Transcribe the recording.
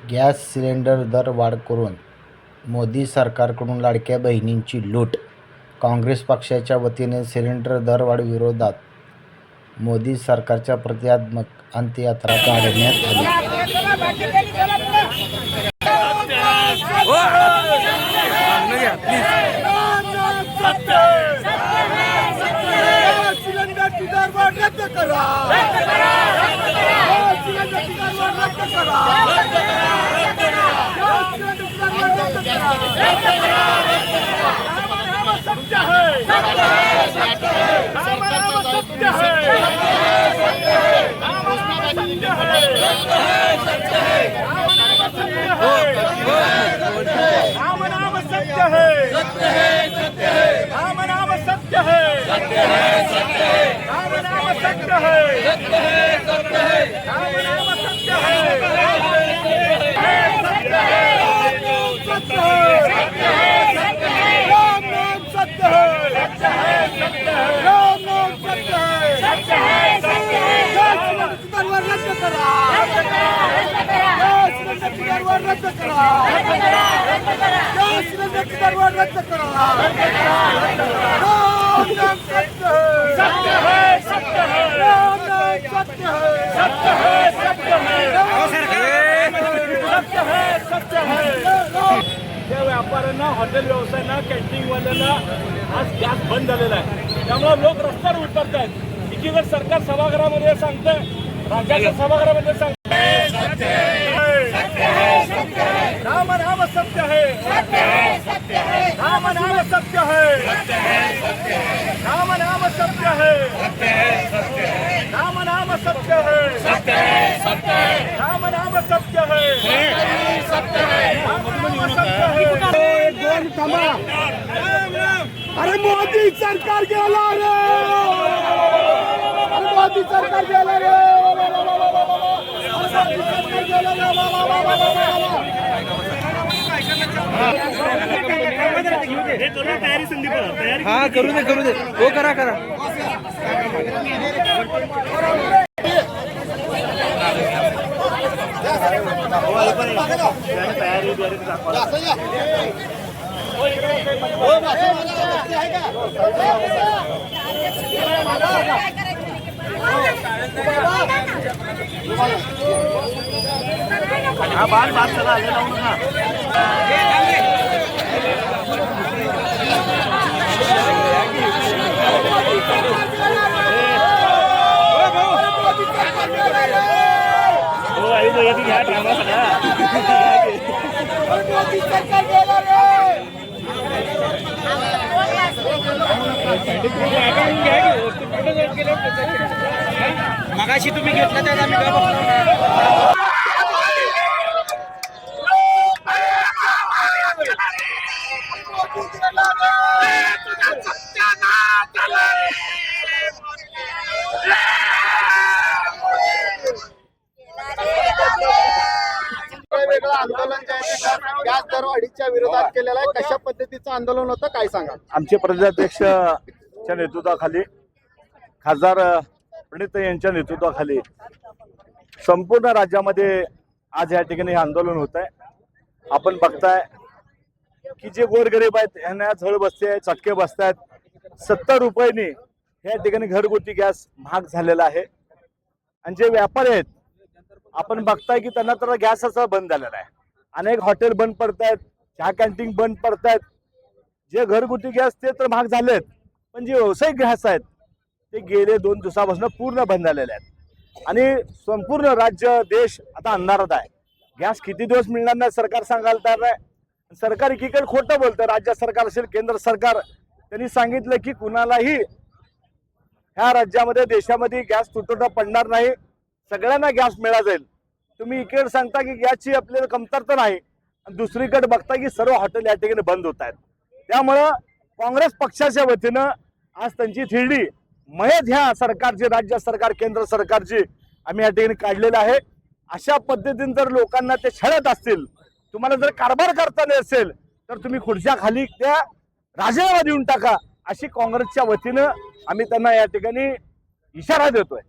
Gas cylinder दरवाढ करून मोदी सरकारकडून लाडक्या बहिणींची लूट. काँग्रेस पक्षाच्या वतीने सिलेंडर दरवाढ विरोधात मोदी सरकारच्या प्रतिकात्मक अंत्ययात्रा काढण्यात आली. व्यापाऱ्यांना, हॉटेल व्यवसायांना, कॅन्टीनवाल्यांना आज गॅस बंद झालेला आहे. त्यामुळे लोक रस्त्यावर उतरत आहेत. एकीकडे सरकार सभागृहामध्ये सांगतंय, राज्याच्या सभागृहामध्ये सांगतंय राम नाम सत्य है, राम नाम सत्य है, राम नाम सत्य है, राम नाम सत्य है, राम नाम सत्य है. अरे मोदी सरकार गेला रे, मोदी सरकार गेला रे, तयारी संदीप हाँ करू दे वो करा बात चला लावू मगाशी तुम्ही घेतला त्यात आम्ही आंदोलन गॅस दरवाढीच्या विरोधात केलेलं आहे. कशा पद्धतीचं आंदोलन होतं काय सांगा? आमचे प्रदेशाध्यक्षच्या नेतृत्वाखाली, खासदार प्रणित यांच्या नेतृत्वाखाली संपूर्ण राज्यामध्ये आज या ठिकाणी हे आंदोलन होत आहे. आपण बघताय की जे गोरगरीब आहेत यांना झळ बसते, चटके बसतात. 70 रुपयांनी या ठिकाणी घरगुती गॅस महाग झालेला आहे. आणि जे व्यापारी आहेत आपण बघताय की त्यांना तर गॅस असा बंद झालेला आहे. अनेक हॉटेल बंद पडतायत, चहा कॅन्टीन बंद पडतायत. जे घरगुती गॅस ते तर महाग झालेत, पण जे व्यावसायिक गॅस आहेत ते गेले 2 दिवसापासून पूर्ण बंद झालेले आहेत. आणि संपूर्ण राज्य देश आता अंधारात आहे. गॅस किती दिवस मिळणार नाही सरकार सांगायला तयार नाही. सरकार एकीकडे खोटं बोलतं. राज्य सरकार असेल, केंद्र सरकार, त्यांनी सांगितलं की कुणालाही ह्या राज्यामध्ये, देशामध्ये गॅस तुटवडा पडणार नाही, सगळ्यांना गॅस मिळा जाईल. तुम्ही इकडे सांगता की गॅसची आपल्याला कमतरता नाही, दुसरीकडे बघता की सर्व हॉटेल या ठिकाणी बंद होत आहेत. त्यामुळं काँग्रेस पक्षाच्या वतीनं आज त्यांची थिरडी मयत ह्या सरकारची, राज्य सरकार, केंद्र सरकारची आम्ही या ठिकाणी काढलेलं आहे. अशा पद्धतीने जर लोकांना ते छळत असतील, तुम्हाला जर कारभार करता नसेल तर तुम्ही खुर्च्या खाली त्या राजीनामा देऊन टाका, अशी काँग्रेसच्या वतीनं आम्ही त्यांना या ठिकाणी इशारा देतोय.